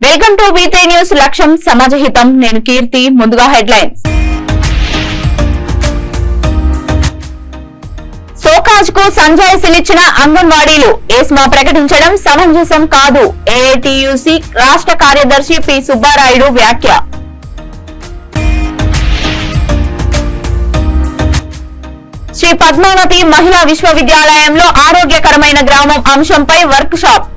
Welcome to V3 news. లక్ష్యం సమాజ హితం. నేను కీర్తి. ముందుగా హెడ్లైన్స్. సోకాజ్ కు సంజాయిషీలిచ్చిన అంగన్వాడీలు ఏస్మా ప్రకటించడం సమంజసం కాదు. ఏఐటియుసి రాష్ట్ర కార్యదర్శి పి సుబ్బారాయుడు వ్యాఖ్య. శ్రీ పద్మావతి మహిళా విశ్వవిద్యాలయంలో ఆరోగ్యకరమైన గ్రామం అంశంపై వర్క్ షాప్.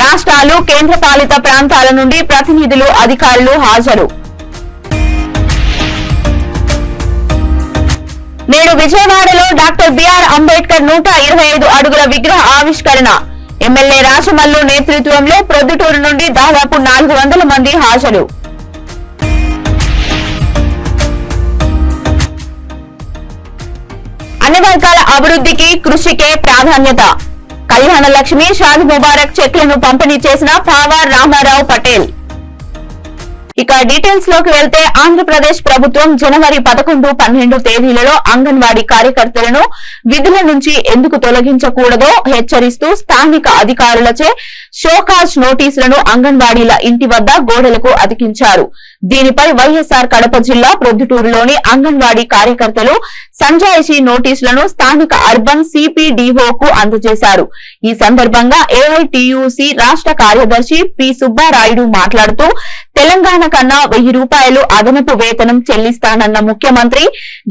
రాష్ట్రాలు, కేంద్ర పాలిత ప్రాంతాల నుండి ప్రతినిధులు, అధికారులు హాజరు. నేడు విజయవాడలో డాక్టర్ బిఆర్ అంబేద్కర్ 125 అడుగుల విగ్రహ ఆవిష్కరణ. ఎమ్మెల్యే రాజమల్లు నేతృత్వంలో ప్రొద్దుటూరు నుండి దాదాపు 400 మంది హాజరు. అన్ని వర్గాల అభివృద్ధికి, కృషికే ప్రాధాన్యత. కళ్యాణ లక్ష్మి, షాదీ ముబారక్ చెక్లను పంపిణీ చేసిన పావార్ రామారావు పటేల్. ఇక డీటెయిల్స్ లోకి వెళ్తే ఆంధ్రప్రదేశ్ ప్రభుత్వం జనవరి 11, 12 తేదీలలో అంగన్వాడీ కార్యకర్తలను విధుల నుంచి ఎందుకు తొలగించకూడదో హెచ్చరిస్తూ స్థానిక అధికారులచే షోకాజ్ నోటీసులను అంగన్వాడీల ఇంటి వద్ద గోడలకు అతికించారు. దీనిపై వైఎస్ఆర్ కడప జిల్లా ప్రొద్దుటూరులోని అంగన్వాడీ కార్యకర్తలు సంజాయిషీ నోటీసులను స్థానిక అర్బన్ సిపిడిఓకు అందజేశారు. ఈ సందర్భంగా ఏఐటియుసి రాష్ట్ర కార్యదర్శి పి సుబ్బారాయుడు మాట్లాడుతూ తెలంగాణ కన్నా 1000 రూపాయలు అదనపు వేతనం చెల్లిస్తానన్న ముఖ్యమంత్రి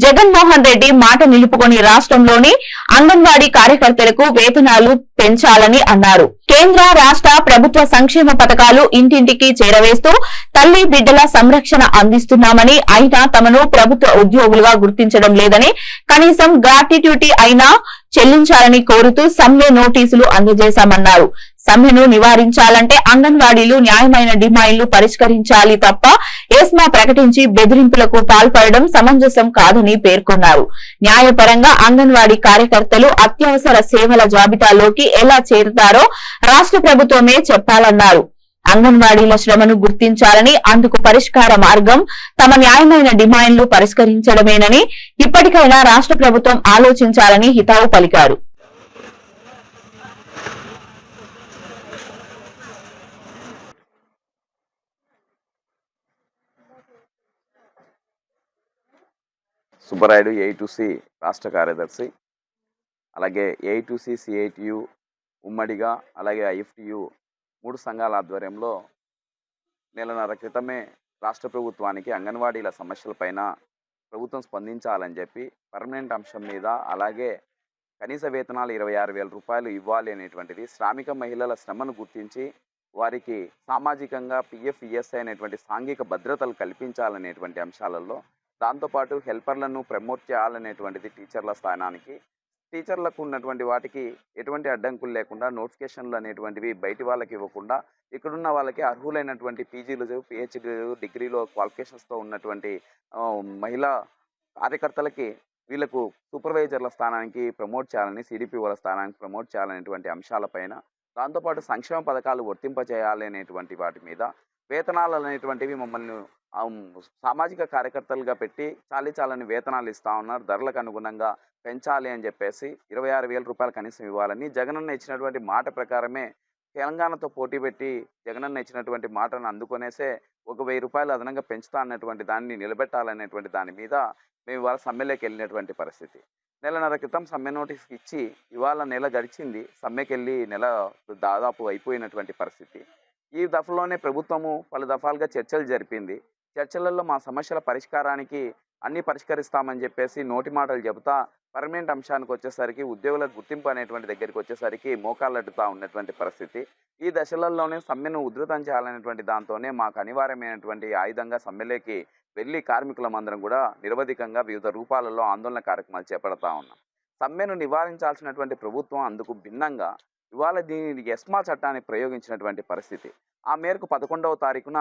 జగన్మోహన్ రెడ్డి మాట నిలుపుకొని రాష్ట్రంలోని అంగన్వాడీ కార్యకర్తలకు వేతనాలు పెంచాలని అన్నారు. కేంద్ర, రాష్ట్ర ప్రభుత్వ సంక్షేమ పథకాలు ఇంటింటికి చేరవేస్తూ తల్లి బిడ్డల సంరక్షణ అందిస్తున్నామని, అయినా తమను ప్రభుత్వ ఉద్యోగులుగా గుర్తించడం లేదని, కనీసం గ్రాట్యుటీ అయినా చెల్లించాలని కోరుతూ సమ్మె నోటీసులు అందజేశామన్నారు. సమ్మెను నివారించాలంటే అంగన్వాడీలు న్యాయమైన డిమాండ్లు పరిష్కరించాలి తప్ప ఏస్మా ప్రకటించి బెదిరింపులకు పాల్పడడం సమంజసం కాదని పేర్కొన్నారు. న్యాయపరంగా అంగన్వాడీ కార్యకర్తలు అత్యవసర సేవల జాబితాలోకి ఎలా చేరుతారో రాష్ట్ర ప్రభుత్వమే చెప్పాలన్నారు. అంగన్వాడీల శ్రమను గుర్తించాలని, అందుకు పరిష్కార మార్గం తమ న్యాయమైన డిమాండ్లు పరిష్కరించడమేనని, ఇప్పటికైనా రాష్ట్ర ప్రభుత్వం ఆలోచించాలని హితవు పలికారు. సుబ్బరాయుడు ఏఐటిసి రాష్ట్ర కార్యదర్శి, అలాగే ఏఐటిసి, సిఐటియు ఉమ్మడిగా, అలాగే ఐఎఫ్టియు 3 సంఘాల ఆధ్వర్యంలో నెలన్నర క్రితమే రాష్ట్ర ప్రభుత్వానికి అంగన్వాడీల సమస్యలపైన ప్రభుత్వం స్పందించాలని చెప్పి పర్మనెంట్ అంశం మీద, అలాగే కనీస వేతనాలు 26,000 రూపాయలు ఇవ్వాలి అనేటువంటిది, శ్రామిక మహిళల శ్రమను గుర్తించి వారికి సామాజికంగా పిఎఫ్, ఈఎస్ఐ అనేటువంటి సాంఘిక భద్రతలు కల్పించాలనేటువంటి అంశాలలో, దాంతోపాటు హెల్పర్లను ప్రమోట్ చేయాలనేటువంటిది టీచర్ల స్థానానికి, టీచర్లకు ఉన్నటువంటి వాటికి ఎటువంటి అడ్డంకులు లేకుండా నోటిఫికేషన్లు అనేటువంటివి బయటి వాళ్ళకి ఇవ్వకుండా ఇక్కడున్న వాళ్ళకి అర్హులైనటువంటి పీజీలు, పిహెచ్డీలు, డిగ్రీలో క్వాలిఫికేషన్స్తో ఉన్నటువంటి మహిళా కార్యకర్తలకి వీళ్ళకు సూపర్వైజర్ల స్థానానికి ప్రమోట్ చేయాలని, సిడిపిఓల స్థానానికి ప్రమోట్ చేయాలనేటువంటి అంశాలపైన, దాంతోపాటు సంక్షేమ పథకాలు వర్తింపచేయాలి అనేటువంటి వాటి మీద, వేతనాలు అనేటువంటివి మమ్మల్ని సామాజిక కార్యకర్తలుగా పెట్టి చాలని వేతనాలు ఇస్తా ఉన్నారు, ధరలకు అనుగుణంగా పెంచాలి అని చెప్పేసి 26,000 రూపాయలు కనీసం ఇవ్వాలని, జగనన్న ఇచ్చినటువంటి మాట ప్రకారమే తెలంగాణతో పోటీ పెట్టి జగనన్న ఇచ్చినటువంటి మాటను అందుకొనేసే 1,000 రూపాయలు అదనంగా పెంచుతా అన్నటువంటి దాన్ని నిలబెట్టాలనేటువంటి దాని మీద మేము ఇవాళ సమ్మెలోకి వెళ్ళినటువంటి పరిస్థితి. నెలన్నర క్రితం సమ్మె నోటీస్ ఇచ్చి ఇవాళ నెల గడిచింది, సమ్మెకి వెళ్ళి నెల దాదాపు అయిపోయినటువంటి పరిస్థితి. ఈ దఫలోనే ప్రభుత్వము పలు దఫాలుగా చర్చలు జరిపింది. చర్చలలో మా సమస్యల పరిష్కారానికి అన్నీ పరిష్కరిస్తామని చెప్పేసి నోటి మాటలు చెబుతా పర్మనెంట్ అంశానికి వచ్చేసరికి, ఉద్యోగుల గుర్తింపు అనేటువంటి దగ్గరికి వచ్చేసరికి మోకాళ్ళడ్డుతా ఉన్నటువంటి పరిస్థితి. ఈ దశలలోనే సమ్మెను ఉధృతం చేయాలనేటువంటి దాంతోనే మాకు అనివార్యమైనటువంటి ఆయుధంగా సమ్మెలోకి వెళ్ళి కార్మికులమందరం కూడా నిరవధికంగా వివిధ రూపాలలో ఆందోళన కార్యక్రమాలు చేపడతా ఉన్నాం. సమ్మెను నివారించాల్సినటువంటి ప్రభుత్వం అందుకు భిన్నంగా ఇవాళ దీనికి ఎస్మా చట్టాన్ని ప్రయోగించినటువంటి పరిస్థితి. ఆ మేరకు 11వ తారీఖున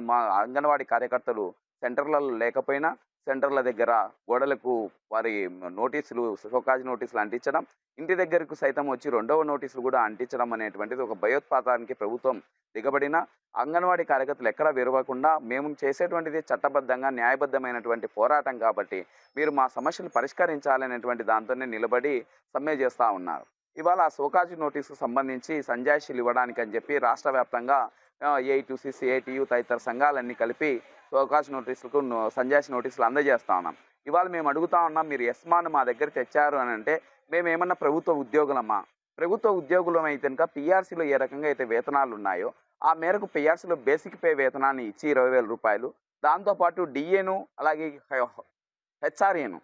మా అంగన్వాడీ కార్యకర్తలు సెంటర్లలో లేకపోయినా సెంటర్ల దగ్గర గోడలకు వారి నోటీసులు, షోకాజ్ నోటీసులు అంటించడం, ఇంటి దగ్గరకు సైతం వచ్చి 2వ నోటీసులు కూడా అంటించడం అనేటువంటిది ఒక భయోత్పాతానికి ప్రభుత్వం దిగబడిన, అంగన్వాడీ కార్యకర్తలు ఎక్కడా విరవకుండా మేము చేసేటువంటిది చట్టబద్ధంగా న్యాయబద్ధమైనటువంటి పోరాటం కాబట్టి మీరు మా సమస్యలు పరిష్కరించాలనేటువంటి దాంతోనే నిలబడి సమ్మె చేస్తూ ఉన్నారు. ఇవాళ షోకాజ్ నోటీసుకు సంబంధించి సంజాయిషీలు ఇవ్వడానికి అని చెప్పి రాష్ట్ర వ్యాప్తంగా ఏఐటీసీ, సిఐటియు తదితర సంఘాలన్నీ కలిపి షోకాజ్ నోటీసులకు సంజాయిషి నోటీసులు అందజేస్తా ఉన్నాం. ఇవాళ మేము అడుగుతా ఉన్నాం, మీరు ఎస్మాను మా దగ్గర తెచ్చారు అని అంటే మేము ఏమన్నా ప్రభుత్వ ఉద్యోగులమా? ప్రభుత్వ ఉద్యోగులం అయితే కనుక పిఆర్సీలో ఏ రకంగా అయితే వేతనాలు ఉన్నాయో ఆ మేరకు పిఆర్సీలో బేసిక్ పే వేతనాన్ని ఇచ్చి 20,000 రూపాయలు, దాంతోపాటు డిఏను అలాగే హెచ్ఆర్ఏను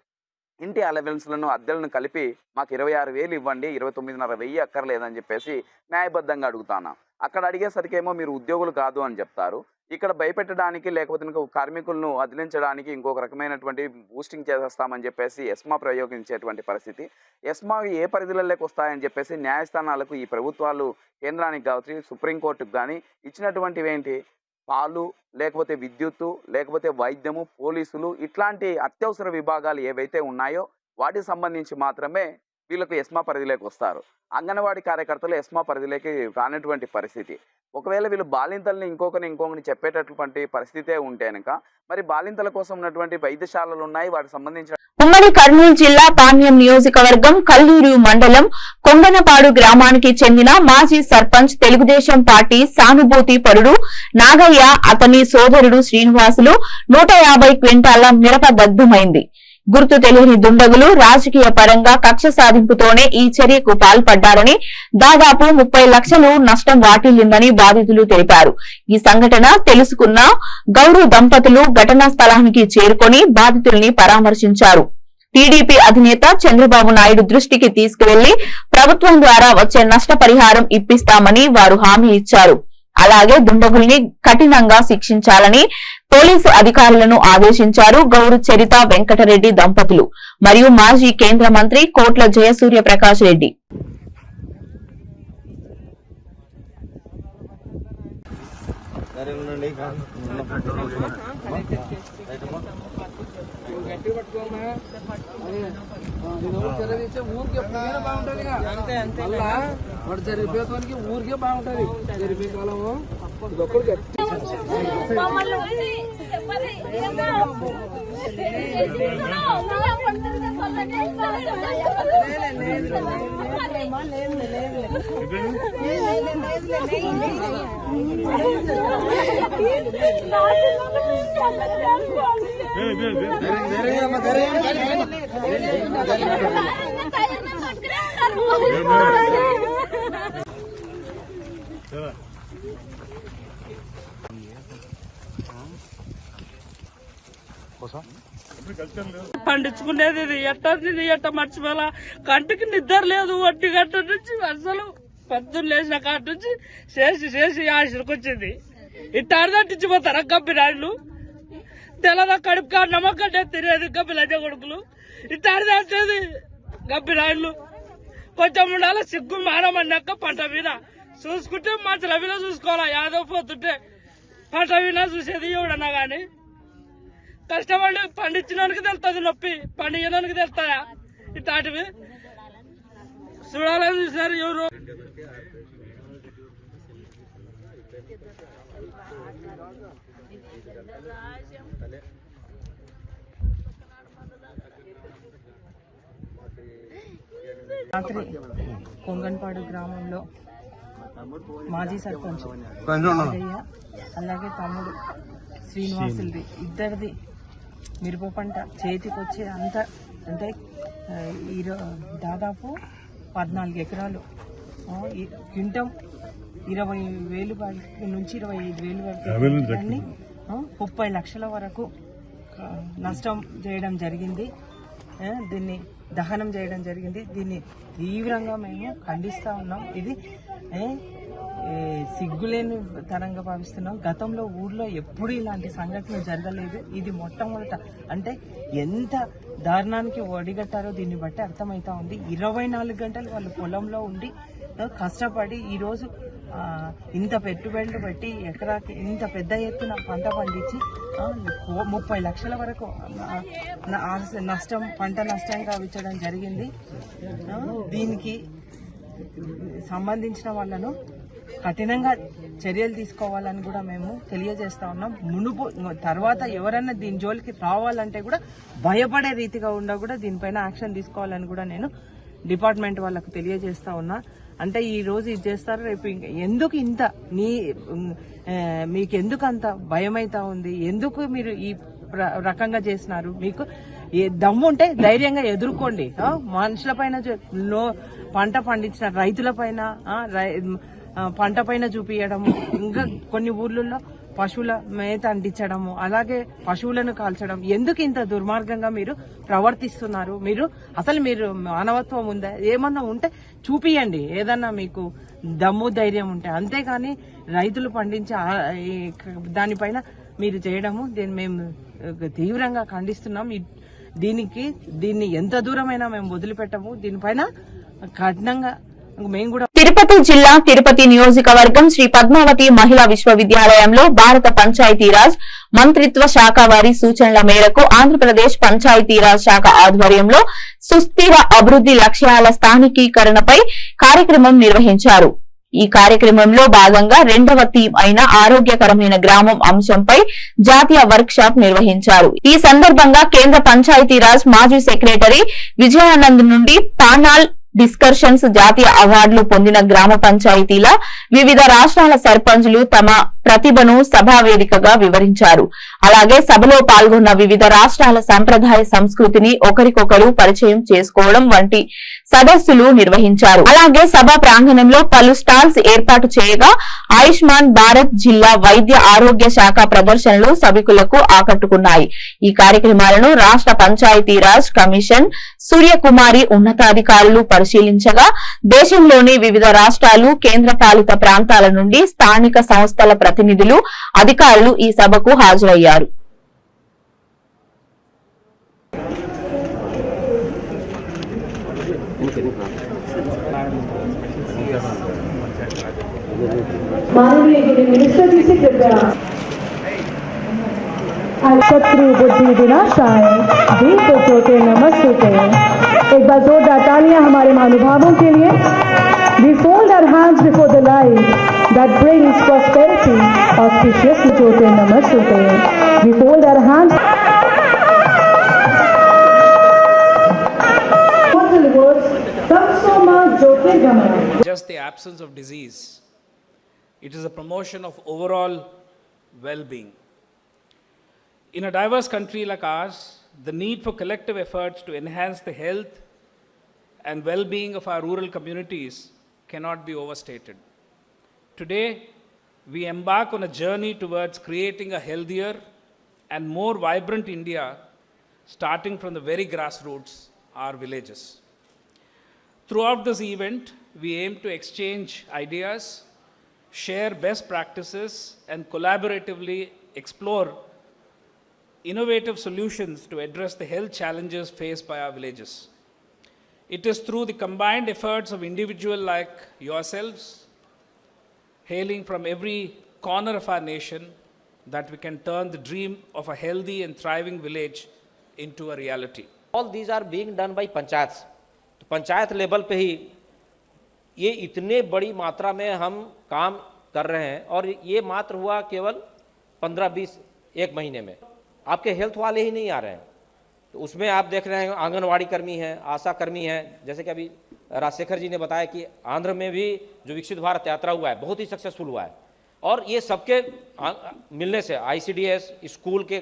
ఇంటి అలవెన్స్లను అద్దెలను కలిపి మాకు 26,000 ఇవ్వండి, 29,500 అక్కర్లేదని చెప్పేసి న్యాయబద్ధంగా అడుగుతున్నాం. అక్కడ అడిగేసరికి ఏమో మీరు ఉద్యోగులు కాదు అని చెప్తారు. ఇక్కడ భయపెట్టడానికి లేకపోతే కార్మికులను అదిలించడానికి ఇంకొక రకమైనటువంటి బూస్టింగ్ చేసేస్తామని చెప్పేసి ఎస్మా ప్రయోగించేటువంటి పరిస్థితి. ఎస్మా ఏ పరిధిలోకి వస్తాయని చెప్పేసి న్యాయస్థానాలకు ఈ ప్రభుత్వాలు కేంద్రానికి కావచ్చు, సుప్రీంకోర్టుకు కానీ ఇచ్చినటువంటివి ఏంటి? పాలు, లేకపోతే విద్యుత్తు, లేకపోతే వైద్యము, పోలీసులు, ఇట్లాంటి అత్యవసర విభాగాలు ఏవైతే ఉన్నాయో వాటికి సంబంధించి మాత్రమే వీళ్ళకు ఎస్మా పరిధిలోకి వస్తారు. అంగన్వాడీ కార్యకర్తలు ఎస్మా పరిధిలోకి రానటువంటి పరిస్థితి. ఒకవేళ వీళ్ళు బాలింతల్ని ఇంకొకరిని చెప్పేటటువంటి పరిస్థితే ఉంటే కనుక మరి బాలింతల కోసం ఉన్నటువంటి వైద్యశాలలు ఉన్నాయి, వాటికి సంబంధించిన ఉమ్మడి కర్నూలు జిల్లా పాణ్యం నియోజకవర్గం కల్లూరు మండలం కొంగనపాడు గ్రామానికి చెందిన మాజీ సర్పంచ్ తెలుగుదేశం పార్టీ సానుభూతి పరుడు నాగయ్య, అతని సోదరుడు శ్రీనివాసులు 150 క్వింటాల మిరప దగ్ధమైంది. గుర్తు తెలియని దుండగులు రాజకీయ పరంగా కక్ష సాధింపుతోనే ఈ చర్యకు పాల్పడ్డారని, దాదాపు 30 లక్షలు నష్టం వాటిల్లిందని బాధితులు తెలిపారు. ఈ సంఘటన తెలుసుకున్న గౌరవ్ దంపతులు ఘటనా స్థలానికి చేరుకొని బాధితుల్ని పరామర్శించారు. టీడీపీ అధినేత చంద్రబాబు నాయుడు దృష్టికి తీసుకువెళ్లి ప్రభుత్వం ద్వారా వచ్చే నష్టపరిహారం ఇప్పిస్తామని వారు హామీ ఇచ్చారు. అలాగే దుండగుల్ని కఠినంగా శిక్షించాలని పోలీసు అధికారులను ఆదేశించారు. గౌరు చరిత వెంకటరెడ్డి దంపతులు మరియు మాజీ కేంద్ర మంత్రి కోట్ల జయసూర్య ప్రకాష్ రెడ్డి. జరిగిపోతానికి ఊరికే బాగుంటది. జరిపే కాలము ఇదొక్కడు పండించుకునేది ఎట్ట మర్చిపోలా. కంటికి నిద్ర లేదు. 1 గంట నుంచి అసలు పొద్దున్న లేచిన కాటి నుంచి చేసి ఆశలకు వచ్చింది. ఇట్ట అర్ధంటించిపోతారా గబ్బిరాళ్ళు? తెల్లదా కడుపు కాదు నమ్మకంటే తినేది గబ్బిలజ కొడుకులు. ఇట్ట అర్ధంటేది గబ్బిరాళ్ళు. కొంచెం ఉండాలి సిగ్గు మానమన్నాక పంట మీద చూసుకుంటే మంచుల మీద చూసుకోవాలా. యాదో పోతుంటే పంట మీద చూసేది ఎవడన్నా గాని. కష్టపడి పండించడానికి తెలుస్తుంది నొప్పి, పండించడానికి తెలుస్తాయా ఇట్లాంటివి? చూడాలని చూసారు ఎవరు. రాత్రి కొంగన్పాడు గ్రామంలో మాజీ సర్పంచ్ అలాగే తమ్ముడు శ్రీనివాసులది ఇద్దరిది మిరప పంట చేతికి వచ్చే అంత అంటే దాదాపు 14 ఎకరాలు క్వింటం 20,000 నుంచి 25,000 వరకు అన్ని 30 లక్షల వరకు నష్టం చేయడం జరిగింది. దీన్ని దహనం చేయడం జరిగింది. దీన్ని తీవ్రంగా మేము ఖండిస్తా ఉన్నాం. ఇది సిగ్గులేని తరంగా భావిస్తున్నాం. గతంలో ఊర్లో ఎప్పుడు ఇలాంటి సంఘటన జరగలేదు. ఇది మొట్టమొదట. అంటే ఎంత దారుణానికి ఒడిగట్టారో దీన్ని బట్టి అర్థమవుతా ఉంది. 24 గంటలు వాళ్ళు పొలంలో ఉండి కష్టపడి ఈరోజు ఇంత పెట్టుబడులు పెట్టి ఎకరాకి ఇంత పెద్ద ఎత్తున పంట పండించి 30 లక్షల వరకు నష్టం పంట నష్టం గావించడం జరిగింది. దీనికి సంబంధించిన వాళ్ళను కఠినంగా చర్యలు తీసుకోవాలని కూడా మేము తెలియజేస్తా ఉన్నాం. తర్వాత ఎవరన్నా దీని జోలికి రావాలంటే కూడా భయపడే రీతిగా కూడా దీనిపైన యాక్షన్ తీసుకోవాలని కూడా నేను డిపార్ట్మెంట్ వాళ్ళకు తెలియజేస్తా ఉన్నా. అంటే ఈ రోజు ఇది చేస్తారు, రేపు ఎందుకు ఇంత మీకు ఎందుకు అంత భయం అవుతా ఉంది, ఎందుకు మీరు ఈ రకంగా చేసినారు? మీకు దమ్ము ఉంటే ధైర్యంగా ఎదుర్కోండి. మనుషుల పైన పంట పండించిన రైతుల పైన పంట పైన చూపించడము, ఇంకా కొన్ని ఊర్లలో పశువుల మేత అంటించడము, అలాగే పశువులను కాల్చడం, ఎందుకు ఇంత దుర్మార్గంగా మీరు ప్రవర్తిస్తున్నారు? మీరు మానవత్వం ఉందా? ఏమన్నా ఉంటే చూపియండి, ఏదన్నా మీకు దమ్ము ధైర్యం ఉంటే. అంతేగాని రైతులు పండించే దానిపైన మీరు చేయడము దీన్ని మేము తీవ్రంగా ఖండిస్తున్నాం. దీన్ని ఎంత దూరమైనా మేము వదిలిపెట్టము. దీనిపైన కఠినంగా మేము కూడా. తిరుపతి జిల్లా తిరుపతి నియోజకవర్గం శ్రీ పద్మావతి మహిళా విశ్వవిద్యాలయంలో భారత పంచాయతీరాజ్ మంత్రిత్వ శాఖ వారి సూచనల మేరకు ఆంధ్రప్రదేశ్ పంచాయతీరాజ్ శాఖ ఆధ్వర్యంలో సుస్థిర అభివృద్ధి లక్ష్యాల స్థానికీకరణపై కార్యక్రమం నిర్వహించారు. ఈ కార్యక్రమంలో భాగంగా 2వ థీమ్ అయిన ఆరోగ్యకరమైన గ్రామం అంశంపై జాతీయ వర్క్ షాప్ నిర్వహించారు. ఈ సందర్భంగా కేంద్ర పంచాయతీరాజ్ మాజీ సెక్రటరీ విజయానంద్ నుండి పానాల్ డిస్కషన్స్ జాతీయ అవార్డులు పొందిన గ్రామ పంచాయతీల వివిధ రాష్ట్రాల సర్పంచులు తమ ప్రతిభను సభా వేదికగా వివరించారు. అలాగే సభలో పాల్గొన్న వివిధ రాష్ట్రాల సంప్రదాయ సంస్కృతిని ఒకరికొకరు పరిచయం చేసుకోవడం వంటి సదస్సులు నిర్వహించారు. అలాగే సభా ప్రాంగణంలో పలు స్టాల్స్ ఏర్పాటు చేయగా ఆయుష్మాన్ భారత్ జిల్లా వైద్య ఆరోగ్య శాఖ ప్రదర్శనలు సభికులకు ఆకట్టుకున్నాయి. ఈ కార్యక్రమాలను రాష్ట్ర పంచాయతీరాజ్ కమిషన్ సూర్యకుమారి ఉన్నతాధికారులు పరిశీలించగా దేశంలోని వివిధ రాష్ట్రాలు కేంద్రపాలిత ప్రాంతాల నుండి స్థానిక సంస్థల ప్రతినిధులు అధికారులు ఈ సభకు హాజరయ్యారు. शत्रु बुद्धि विनाशाय दीप ज्योति नमस्ते। एक बार जोरदार तालियां हमारे महानुभावों के लिए। We fold our hands before the light that brings prosperity. Auspicious ज्योति नमस्ते। We fold our hands. Just the absence of disease. It is a promotion of overall well-being. In a diverse country like ours, the need for collective efforts to enhance the health and well-being of our rural communities cannot be overstated. Today, we embark on a journey towards creating a healthier and more vibrant India, starting from the very grassroots, our villages. Throughout this event, we aim to exchange ideas, share best practices, and collaboratively explore innovative solutions to address the health challenges faced by our villages. It is through the combined efforts of individuals like yourselves, hailing from every corner of our nation, that we can turn the dream of a healthy and thriving village into a reality. All these are being done by panchayats. तो panchayat level पे ही ये इतने बड़ी मात्रा में हम काम कर रहे हैं, और ये मात्र हुआ केवल 15-20 एक महीने में। आपके हेल्थ वाले ही नहीं आ रहे हैं, तो उसमें आप देख रहे हैं आंगनवाड़ी कर्मी हैं, आशा कर्मी हैं। जैसे कि अभी राजशेखर जी ने बताया कि आंध्र में भी जो विकसित भारत यात्रा हुआ है बहुत ही सक्सेसफुल हुआ है, और ये सबके मिलने से ICDS स्कूल के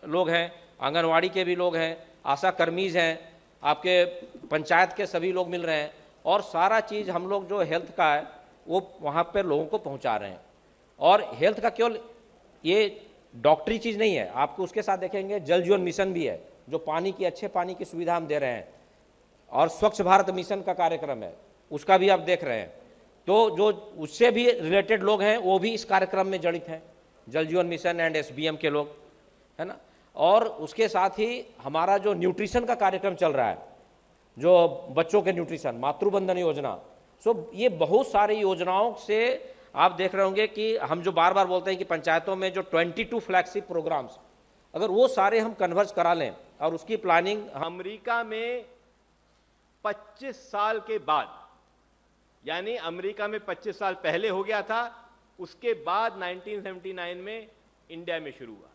लोग हैं, आंगनवाड़ी के भी लोग हैं, आशा कर्मीज हैं, आपके पंचायत के सभी लोग मिल रहे हैं, और सारा चीज़ हम लोग जो हेल्थ का है वो वहाँ पर लोगों को पहुँचा रहे हैं। और हेल्थ का केवल ये डॉक्टरी चीज़ नहीं है, आपको उसके साथ देखेंगे जल जीवन मिशन भी है, जो पानी की अच्छे पानी की सुविधा हम दे रहे हैं, और स्वच्छ भारत मिशन का कार्यक्रम है, उसका भी आप देख रहे हैं। तो जो उससे भी रिलेटेड लोग हैं वो भी इस कार्यक्रम में जड़ित हैं, जल जीवन मिशन एंड SBM के लोग, है ना। और उसके साथ ही हमारा जो न्यूट्रिशन का कार्यक्रम चल रहा है, जो बच्चों के न्यूट्रिशन, मातृबंधन योजना, सो ये बहुत सारी योजनाओं से आप देख रहे होंगे कि हम जो बार बार बोलते हैं कि पंचायतों में जो 22 फ्लैगशिप प्रोग्राम्स, अगर वो सारे हम कन्वर्ज करा लें और उसकी प्लानिंग। अमेरिका में 25 साल के बाद, यानी अमेरिका में 25 साल पहले हो गया था, उसके बाद 1979 में इंडिया में शुरू हुआ।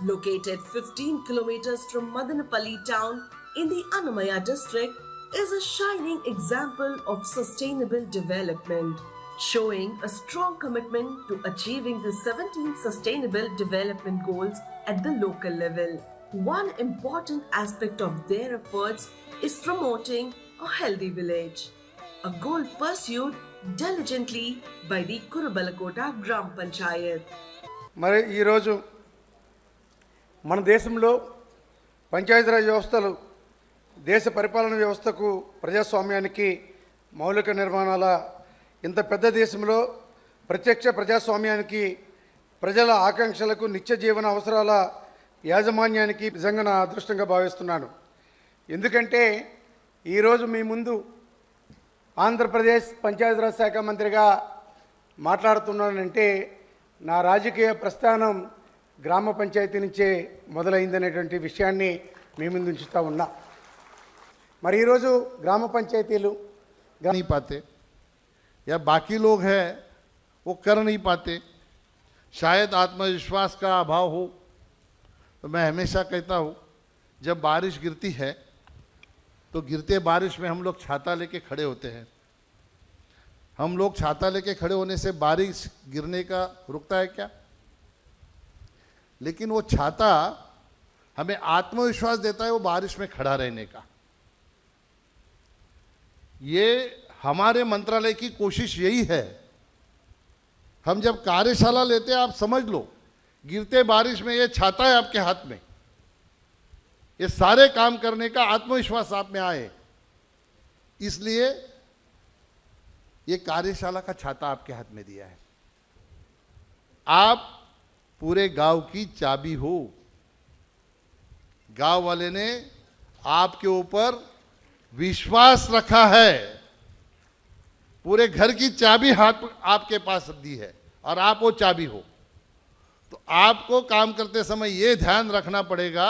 Located 15 kilometers from Madanapalli town in the Annamaya district, is a shining example of sustainable development, showing a strong commitment to achieving the 17 Sustainable Development Goals at the local level. One important aspect of their efforts is promoting a healthy village, a goal pursued diligently by the Kurubalakota Gram Panchayat. మరి ఈరోజు మన దేశంలో పంచాయతీరాజ్ వ్యవస్థలు దేశ పరిపాలన వ్యవస్థకు ప్రజాస్వామ్యానికి మౌలిక నిర్మాణాల ఇంత పెద్ద దేశంలో ప్రత్యక్ష ప్రజాస్వామ్యానికి ప్రజల ఆకాంక్షలకు నిత్య జీవన అవసరాల యాజమాన్యానికి నిజంగా నా అదృష్టంగా భావిస్తున్నాను. ఎందుకంటే ఈరోజు మీ ముందు ఆంధ్రప్రదేశ్ పంచాయతీరాజ్ శాఖ మంత్రిగా మాట్లాడుతున్నానంటే నా రాజకీయ ప్రస్థానం గ్రామ పంచాయతీ నుంచే మొదలైందనేటువంటి విషయాన్ని మీ ముందు ఉంచుతూ ఉన్నా. మరి ఈరోజు గ్రామ పంచాయతీలు नहीं पाते या बाकी लोग हैं वो कर नहीं पाते, शायद आत्मविश्वास का अभाव हो. तो मैं हमेशा कहता हूँ जब बारिश गिरती है तो गिरते बारिश में हम लोग छाता लेके खड़े होते हैं. हम लोग छाता लेके खड़े होने से बारिश गिरने का रुकता है क्या? लेकिन वो छाता हमें आत्मविश्वास देता है वो बारिश में खड़ा रहने का. ये हमारे मंत्रालय की कोशिश यही है. हम जब कार्यशाला लेते हैं आप समझ लो गिरते बारिश में ये छाता है आपके हाथ में, ये सारे काम करने का आत्मविश्वास आप में आए, इसलिए ये कार्यशाला का छाता आपके हाथ में दिया है. आप पूरे गांव की चाबी हो. गांव वाले ने आपके ऊपर विश्वास रखा है, पूरे घर की चाबी हाथ आपके पास दी है और आप वो चाबी हो. तो आपको काम करते समय ये ध्यान रखना पड़ेगा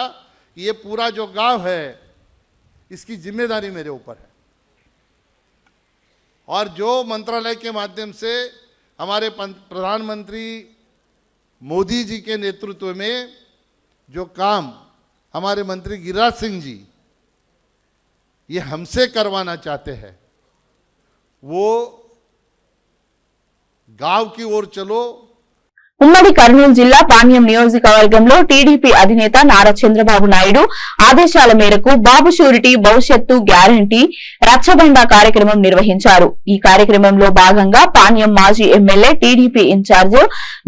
कि ये पूरा जो गांव है इसकी जिम्मेदारी मेरे ऊपर है. और जो मंत्रालय के माध्यम से हमारे प्रधानमंत्री मोदी जी के नेतृत्व में जो काम हमारे मंत्री गिरिराज सिंह जी ये हमसे करवाना चाहते हैं, वो गांव की ओर चलो. ఉమ్మడి కర్నూలు జిల్లా పాణ్యం నియోజకవర్గంలో టీడీపీ అధినేత నారా చంద్రబాబు నాయుడు ఆదేశాల మేరకు బాబు షూరిటీ భవిష్యత్తు గ్యారంటీ రచ్చబండ కార్యక్రమం నిర్వహించారు. ఈ కార్యక్రమంలో భాగంగా పాణ్యం మాజీ MLA TDP incharge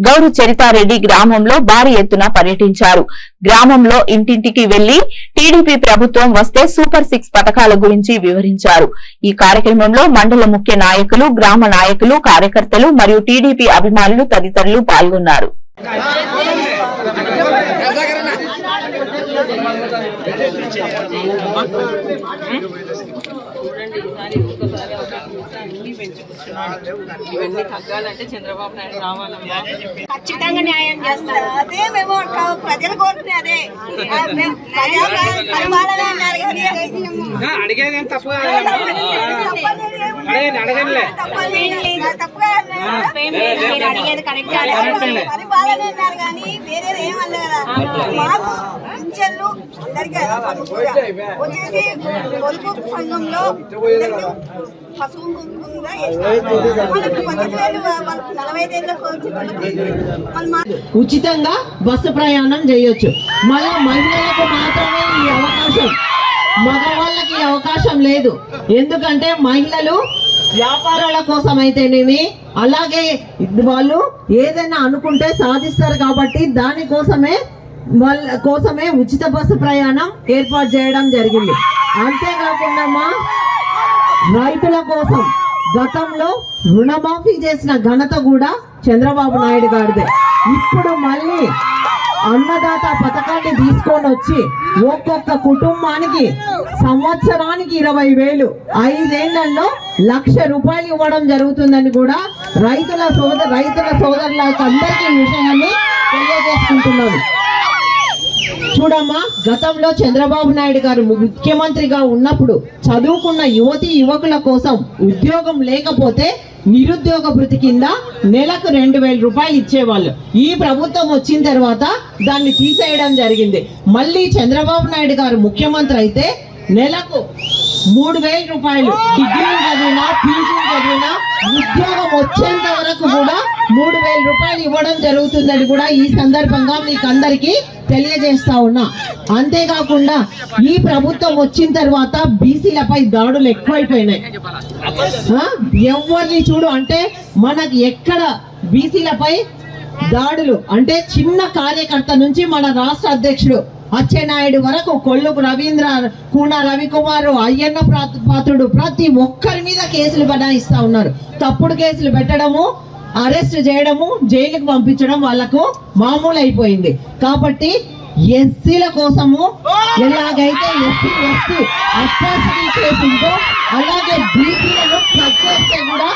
Gowru Charitha Reddy గ్రామంలో భారీ ఎత్తున పర్యటించారు. గ్రామంలో ఇంటింటికి వెళ్లి టీడీపీ ప్రభుత్వం వస్తే సూపర్ 6 పథకాల గురించి వివరించారు. ఈ కార్యక్రమంలో మండల ముఖ్య నాయకులు, గ్రామ నాయకులు, కార్యకర్తలు మరియు టీడీపీ అభిమానులు తదితరులు పాల్గొన్నారు. ఇవన్నీ తగ్గాలంటే చంద్రబాబు నాయుడు రావాలమ్మా. ఖచ్చితంగా న్యాయం చేస్తారు. అదే మేము ప్రజలు కోరుకునే అదే అడిగేది తప్పు అడిగేది కరెక్ట్ పరిపాలన అన్నారు కానీ వేరేది ఏమన్నారు. మాకు పింఛన్లు వచ్చేసి పొదుపు సంఘంలో పశువు ఉచితంగా బస్సు ప్రయాణం చేయొచ్చు. మళ్ళా మహిళలకు మాత్రమే ఈ అవకాశం, మగవాళ్ళకి అవకాశం లేదు. ఎందుకంటే మహిళలు వ్యాపారాల కోసం అయితేనేమి అలాగే వాళ్ళు ఏదైనా అనుకుంటే సాధిస్తారు కాబట్టి దానికోసమే కోసమే ఉచిత బస్సు ప్రయాణం ఏర్పాటు చేయడం జరిగింది. అంతేకాకుండా రైతుల కోసం గతంలో రుణమాఫీ చేసిన ఘనత కూడా చంద్రబాబు నాయుడు గారిదే. ఇప్పుడు మళ్ళీ అన్నదాత పథకాన్ని తీసుకొని వచ్చి ఒక్కొక్క కుటుంబానికి సంవత్సరానికి 20,000 5 ఏళ్లలో 1,00,000 రూపాయలు ఇవ్వడం జరుగుతుందని కూడా రైతుల సోదరులకు అందరికీ విషయాన్ని తెలియజేసుకుంటున్నాను. చూడమ్మా, గతంలో చంద్రబాబు నాయుడు గారు ముఖ్యమంత్రిగా ఉన్నప్పుడు చదువుకున్న యువకుల కోసం ఉద్యోగం లేకపోతే నిరుద్యోగ భృతి కింద నెలకు 2,000 రూపాయలు ఇచ్చేవాళ్ళు. ఈ ప్రభుత్వం వచ్చిన తర్వాత దాన్ని తీసేయడం జరిగింది. మళ్ళీ చంద్రబాబు నాయుడు గారు ముఖ్యమంత్రి అయితే నెలకు 3,000 రూపాయలు, డిగ్రీ చదివినా పీజీ చదివినా ఉద్యోగం వచ్చేంత వరకు కూడా 3,000 రూపాయలు ఇవ్వడం జరుగుతుందని కూడా ఈ సందర్భంగా మీకు అందరికీ తెలియజేస్తా ఉన్నా. అంతేకాకుండా ఈ ప్రభుత్వం వచ్చిన తర్వాత బీసీలపై దాడులు ఎక్కువైపోయినాయి. ఎవరిని చూడు అంటే మనకి ఎక్కడ బీసీలపై దాడులు అంటే చిన్న కార్యకర్త నుంచి మన రాష్ట్ర అధ్యక్షుడు అచ్చెన్నాయుడు వరకు, కొల్లుకు రవీంద్ర, కూన రవికుమారు, అయ్యన్న పాత్రుడు, ప్రతి ఒక్కరి మీద కేసులు బనాయిస్తా ఉన్నారు. తప్పుడు కేసులు పెట్టడము, అరెస్ట్ చేయడము, జైలుకు పంపించడం వాళ్ళకు మామూలు అయిపోయింది. కాబట్టి ఎస్సీల కోసము ఎలాగైతే ఎస్సీ అట్రాసిటీ చేసిందో అలాగే బీసీలను ప్రత్యేక కూడా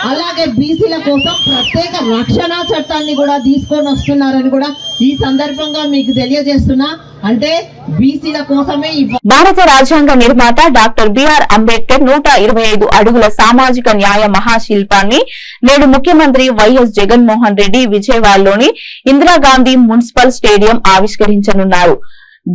అలాగే బీసీల కోసం ప్రత్యేక రక్షణ చట్టాన్ని కూడా తీసుకొని వస్తున్నారని కూడా ఈ సందర్భంగా మీకు తెలియజేస్తున్నా. అంటే బీసీల కోసమే భారత రాజ్యాంగ నిర్మాత డాక్టర్ బిఆర్ అంబేద్కర్ 125 అడుగుల సామాజిక న్యాయ మహాశిల్పాన్ని నేడు ముఖ్యమంత్రి వైఎస్ జగన్మోహన్ రెడ్డి విజయవాడలోని ఇందిరాగాంధీ మున్సిపల్ స్టేడియం ఆవిష్కరించనున్నారు.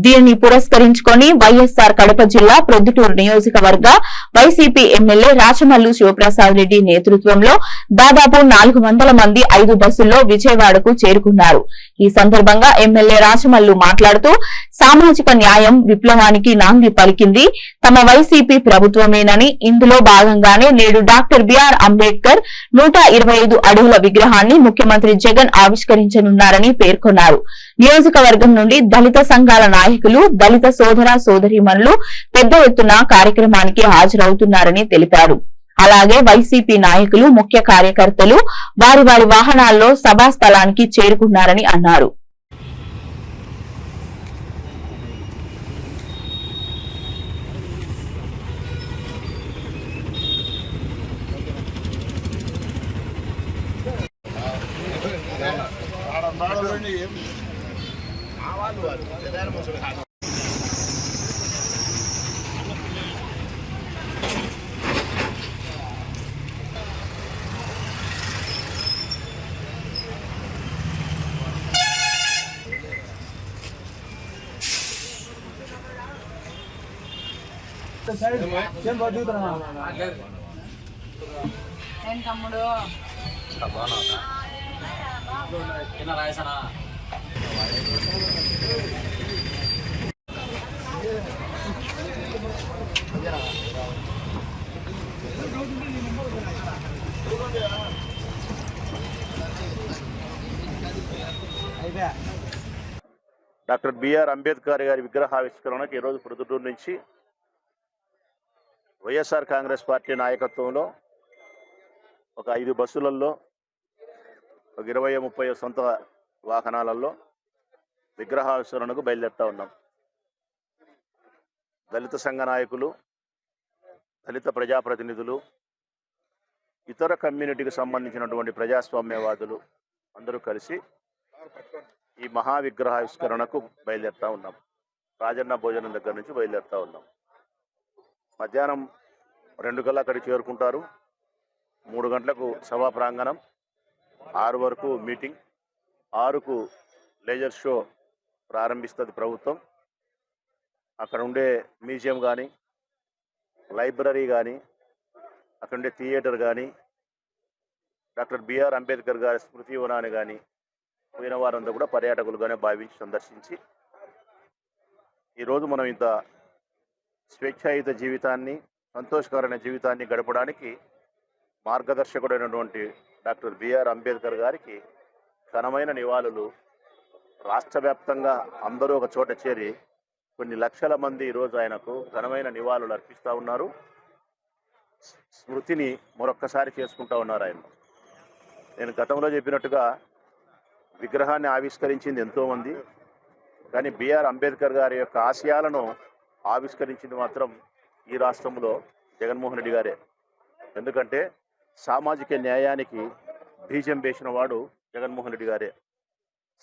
దీనిని పురస్కరించుకొని వైఎస్ఆర్ కడప జిల్లా ప్రొద్దుటూరు నియోజకవర్గ వైసీపీ ఎమ్మెల్యే రాచమల్లు శివప్రసాద్ రెడ్డి నేతృత్వంలో దాదాపు 400 మంది 5 బస్సుల్లో విజయవాడకు చేరుకున్నారు. ఈ సందర్భంగా ఎమ్మెల్యే రాచమల్లు మాట్లాడుతూ సామాజిక న్యాయం విప్లవానికి నాంది పలికింది తమ వైసీపీ ప్రభుత్వమేనని, ఇందులో భాగంగానే నేడు డాక్టర్ బిఆర్ అంబేద్కర్ 125 అడుగుల విగ్రహాన్ని ముఖ్యమంత్రి జగన్ ఆవిష్కరించనున్నారని పేర్కొన్నారు. నియోజకవర్గం నుండి దళిత సంఘాల నాయకులు, దళిత సోదర సోదరీమణులు పెద్ద ఎత్తున కార్యక్రమానికి హాజరవుతున్నారని తెలిపారు. అలాగే వైసీపీ నాయకులు, ముఖ్య కార్యకర్తలు వారి వారి వాహనాల్లో సభా స్థలానికి చేరుకున్నారని అన్నారు. డాక్టర్ బిఆర్ అంబేద్కర్ గారి విగ్రహావిష్కరణకు ఈరోజు ప్రొద్దుటూరు నుంచి వైఎస్ఆర్ కాంగ్రెస్ పార్టీ నాయకత్వంలో ఒక 5 బస్సులలో, ఒక 20-30 సొంత వాహనాలలో విగ్రహావిష్కరణకు బయలుదేరుతా ఉన్నాం. దళిత సంఘ నాయకులు, దళిత ప్రజాప్రతినిధులు, ఇతర కమ్యూనిటీకి సంబంధించినటువంటి ప్రజాస్వామ్యవాదులు అందరూ కలిసి ఈ మహావిగ్రహావిష్కరణకు బయలుదేరుతా ఉన్నాం. రాజన్న భోజనం దగ్గర నుంచి బయలుదేరుతా ఉన్నాం. మధ్యాహ్నం 2 గంటలకు అక్కడికి చేరుకుంటారు. 3 గంటలకు సభా ప్రాంగణం, 6 వరకు మీటింగ్, 6కు లేజర్ షో ప్రారంభిస్తుంది ప్రభుత్వం. అక్కడ ఉండే మ్యూజియం కానీ, లైబ్రరీ కానీ, అక్కడ ఉండే థియేటర్ కానీ, డాక్టర్ బిఆర్ అంబేద్కర్ గారి స్మృతి వనాన్ని కానీ పోయిన వారంతా కూడా పర్యాటకులుగానే భావించి సందర్శించి ఈరోజు మనం ఇంత స్వేచ్ఛాయుత జీవితాన్ని, సంతోషకరమైన జీవితాన్ని గడపడానికి మార్గదర్శకుడైనటువంటి డాక్టర్ బిఆర్ అంబేద్కర్ గారికి ఘనమైన నివాళులు రాష్ట్ర వ్యాప్తంగా అందరూ ఒక చోట చేరి కొన్ని లక్షల మంది ఈరోజు ఆయనకు ఘనమైన నివాళులు అర్పిస్తూ ఉన్నారు. స్మృతిని మరొక్కసారి చేసుకుంటూ ఉన్నారు. ఆయన నేను గతంలో చెప్పినట్టుగా విగ్రహాన్ని ఆవిష్కరించింది ఎంతోమంది, కానీ బిఆర్ అంబేద్కర్ గారి యొక్క ఆశయాలను ఆవిష్కరించింది మాత్రం ఈ రాష్ట్రంలో జగన్మోహన్ రెడ్డి గారే. ఎందుకంటే సామాజిక న్యాయానికి బీజం వేసిన వాడు జగన్మోహన్ రెడ్డి గారే.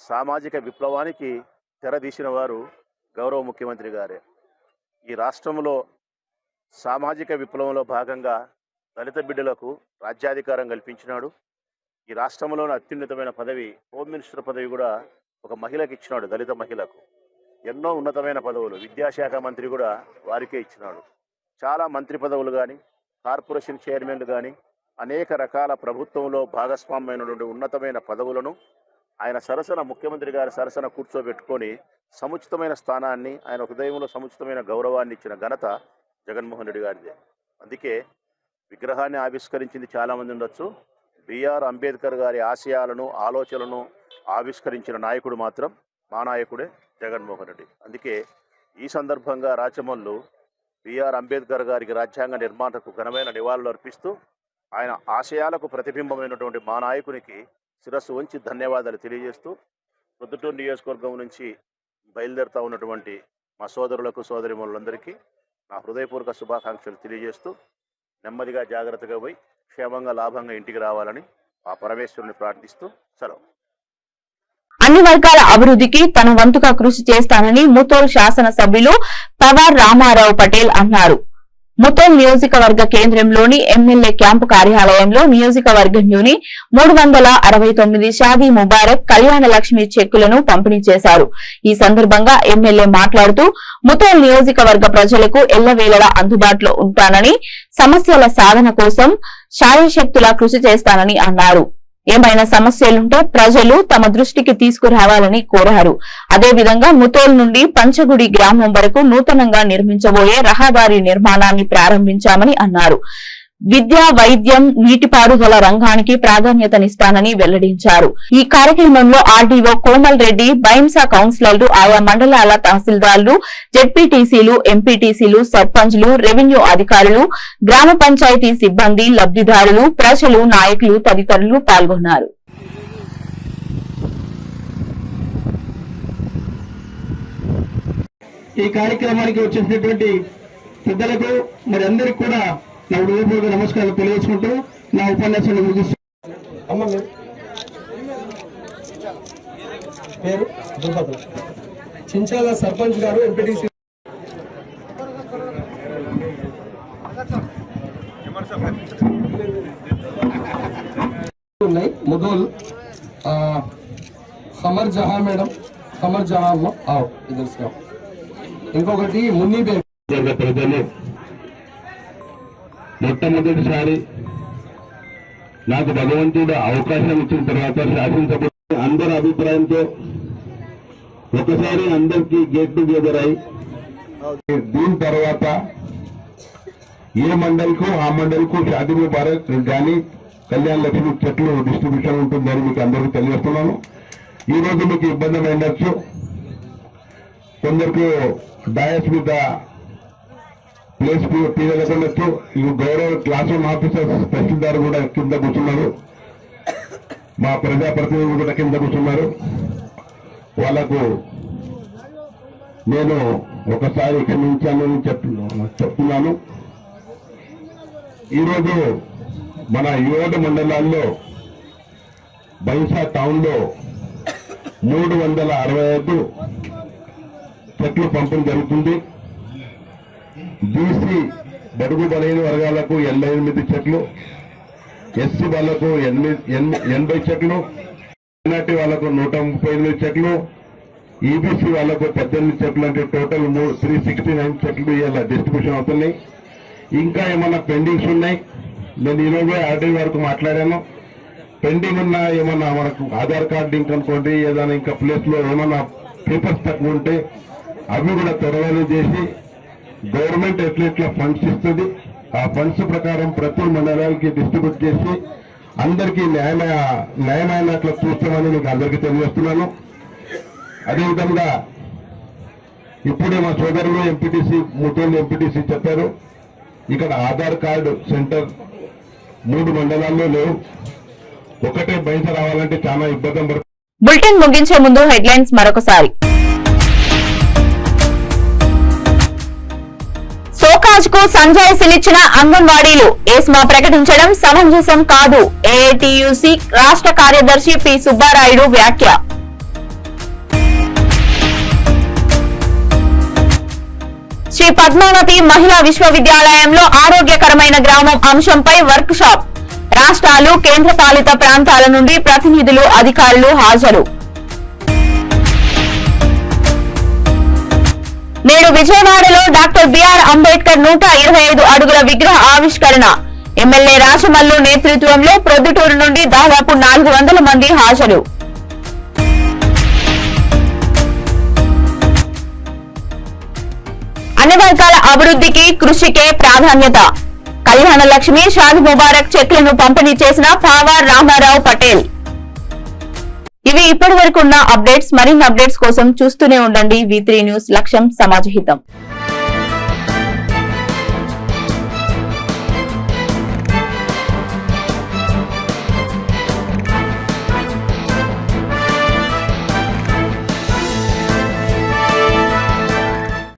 సామాజిక విప్లవానికి తెరదీసిన వారు గౌరవ ముఖ్యమంత్రి గారే. ఈ రాష్ట్రంలో సామాజిక విప్లవంలో భాగంగా దళిత బిడ్డలకు రాజ్యాధికారం కల్పించినాడు. ఈ రాష్ట్రంలోని అత్యున్నతమైన పదవి హోమ్ మినిస్టర్ పదవి కూడా ఒక మహిళకి ఇచ్చినాడు, దళిత మహిళకు. ఎన్నో ఉన్నతమైన పదవులు, విద్యాశాఖ మంత్రి కూడా వారికే ఇచ్చినాడు. చాలా మంత్రి పదవులు కానీ, కార్పొరేషన్ చైర్మన్లు కానీ, అనేక రకాల ప్రభుత్వంలో భాగస్వామ్యమైనటువంటి ఉన్నతమైన పదవులను ఆయన సరసన, ముఖ్యమంత్రి గారి సరసన కూర్చోబెట్టుకొని సముచితమైన స్థానాన్ని, ఆయన హృదయంలో సముచితమైన గౌరవాన్ని ఇచ్చిన ఘనత జగన్మోహన్ రెడ్డి గారిదే. అందుకే విగ్రహాన్ని ఆవిష్కరించింది చాలామంది ఉండొచ్చు, బిఆర్ అంబేద్కర్ గారి ఆశయాలను, ఆలోచనలను ఆవిష్కరించిన నాయకుడు మాత్రం మా నాయకుడే జగన్మోహన్ రెడ్డి. అందుకే ఈ సందర్భంగా రాచమల్లు బిఆర్ అంబేద్కర్ గారికి రాజ్యాంగ నిర్మాణకు ఘనమైన నివాళులు అర్పిస్తూ ఆయన ఆశయాలకు ప్రతిబింబమైనటువంటి మా నాయకునికి శిరస్సు ఉంచి ధన్యవాదాలు తెలియజేస్తూ, ప్రొద్దుటూరు నియోజకవర్గం నుంచి బయలుదేరుతూ ఉన్నటువంటి మా సోదరులకు, సోదరిమణులందరికీ నా హృదయపూర్వక శుభాకాంక్షలు తెలియజేస్తూ, నెమ్మదిగా జాగ్రత్తగా పోయి క్షేమంగా లాభంగా ఇంటికి రావాలని ఆ పరమేశ్వరుని ప్రార్థిస్తూ సెలవు. అన్ని వర్గాల అభివృద్ధికి తన వంతుగా కృషి చేస్తానని ముతోల్ శాసనసభ్యులు పవార్ రామారావు పటేల్ అన్నారు. ముతోల్ నియోజకవర్గ కేంద్రంలోని ఎమ్మెల్యే క్యాంపు కార్యాలయంలో నియోజకవర్గంలోని 369 షాదీ ముబారక్ కళ్యాణ లక్ష్మి చెక్కులను పంపిణీ చేశారు. ఈ సందర్భంగా ఎమ్మెల్యే మాట్లాడుతూ, ముతోల్ నియోజకవర్గ ప్రజలకు ఎల్లవేళలా అందుబాటులో ఉంటానని, సమస్యల సాధన కోసం శాయశక్తులా కృషి చేస్తానని అన్నారు. ఏమైనా సమస్యలుంటే ప్రజలు తమ దృష్టికి తీసుకురావాలని కోరారు. అదేవిధంగా ముతోల్ నుండి పంచగుడి గ్రామం వరకు నూతనంగా నిర్మించబోయే రహదారి నిర్మాణాన్ని ప్రారంభించామని అన్నారు. విద్య, వైద్యం, నీటిపారుదల రంగానికి ప్రాధాన్యతనిస్తానని వెల్లడించారు. ఈ కార్యక్రమంలో ఆర్డీఓ కోమల్ రెడ్డి, బైంసా కౌన్సిలర్లు, ఆయా మండలాల తహసీల్దార్లు, జెడ్పీటీసీలు, ఎంపీటీసీలు, సర్పంచ్లు, రెవెన్యూ అధికారులు, గ్రామ పంచాయతీ సిబ్బంది, లబ్ధిదారులు, ప్రజలు, నాయకులు తదితరులు పాల్గొన్నారు. ఈ కార్యక్రమానికి వచ్చేసినటువంటి పెద్దలకు మరి అందరికి కూడా నా హృదయపూర్వక నమస్కారాలు తెలియజేసుకుంటూ నా ఉపన్యాసాన్ని ముగిస్తున్నాను. పేరు దుర్భద్ర, చించాల సర్పంచ్ గారు, ఎంపీటీసీ ఉన్నాయి. ముదోల్ ఖమర్ జహా మేడం, ఖమర్ జహాలో ఇద్దరు, ఇంకొకటి మున్ని ప్రజలు మొట్టమొదటిసారి నాకు భగవంతుడు అవకాశం ఇచ్చిన తర్వాత శాసనసభ అందరి అభిప్రాయంతో ఒకసారి అందరికి గెట్ టుగెదర్ అయి దీని తర్వాత ఏ మండలికు ఆ మండలికు షాదీ ముబారక్ కానీ కళ్యాణ లక్ష్మి చెట్లు డిస్ట్రిబ్యూషన్ ఉంటుందని మీకు అందరికీ తెలియజేస్తున్నాను. ఈ రోజు మీకు ఇబ్బంది ఉండొచ్చు, కొందరికి డయాస్ మీద ప్లేస్ తీయలేకపోవచ్చు. ఈ గౌరవ క్లాస్ రూమ్ ఆఫీసర్స్, తహసీల్దార్ కూడా కింద కూర్చున్నారు, మా ప్రజాప్రతినిధులు కూడా కింద కూర్చున్నారు. వాళ్లకు నేను ఒకసారి క్షమించానని చెప్తున్నాను. ఈరోజు మన 7 మండలాల్లో బైంసా టౌన్ లో 365 చెట్లు పంపిణీ జరుగుతుంది. బీసీ బడుగు బలైన వర్గాలకు 88 చెట్లు, ఎస్సీ వాళ్లకు 80 చెట్లు, మైనార్టీ వాళ్లకు 138 చెట్లు, ఈబీసీ వాళ్లకు 18 చెట్లు, అంటే టోటల్ 369 చెట్లు ఇలా డిస్ట్రిబ్యూషన్ అవుతున్నాయి. ఇంకా ఏమన్నా పెండింగ్స్ ఉన్నాయి. నేను ఈరోజు ఆర్డీ వరకు మాట్లాడాను. పెండింగ్ ఉన్న ఏమన్నా మనకు ఆధార్ కార్డు లింక్ అనుకోండి, ఏదైనా ఇంకా ప్లేస్ లో ఏమన్నా పేపర్స్ తక్కువ ఉంటే అవి కూడా త్వరలోనే చేసి గవర్నమెంట్ ఎట్లా ఫండ్స్ ఇస్తుంది ఆ ఫండ్స్ ప్రకారం ప్రతి మండలానికి డిస్ట్రిబ్యూట్ చేసి అందరికీ న్యాయమైన అట్లా చూస్తామని మీకు అందరికీ తెలియజేస్తున్నాను. అదేవిధంగా ఇప్పుడే మా సోదరులు ఎంపీటీసీ, ముతోల్ ఎంపీటీసీ చెప్పారు, ఇక్కడ ఆధార్ కార్డు సెంటర్ 3 మండలాల్లో లేవు. ఒకటే బయట రావాలంటే చాలా ఇబ్బంది పడుతుంది. బులెటిన్ ముగించే ముందు హెడ్లైన్స్ మరొకసారి. సోకాజ్ కు సంజాయిషీలిచ్చిన అంగన్వాడీలు, ఏస్మా ప్రకటించడం సమంజసం కాదు. ఏఐటియుసి రాష్ట్ర కార్యదర్శి పి సుబ్బారాయుడు వ్యాఖ్య. శ్రీ పద్మావతి మహిళా విశ్వవిద్యాలయంలో ఆరోగ్యకరమైన గ్రామం అంశంపై వర్క్ షాప్. రాష్ట్రాలు, కేంద్రపాలిత ప్రాంతాల నుండి ప్రతినిధులు, అధికారులు హాజరు. నేడు విజయవాడలో డాక్టర్ బిఆర్ అంబేద్కర్ 125 అడుగుల విగ్రహ ఆవిష్కరణ. ఎమ్మెల్యే రాచమల్లు నేతృత్వంలో ప్రొద్దుటూరు నుండి దాదాపు 400 మంది హాజరు. అన్ని వర్గాల అభివృద్ధికి కృషికే ప్రాధాన్యత. కళ్యాణ లక్ష్మి షాద్ ముబారక్ చెక్లను పంపిణీ చేసిన పవార్ రామారావు పటేల్. ఇవి ఇప్పటి వరకు ఉన్న అప్డేట్స్. మరిన్ని అప్డేట్స్ కోసం చూస్తూనే ఉండండి V3 న్యూస్. లక్ష్యం సమాజ హితం.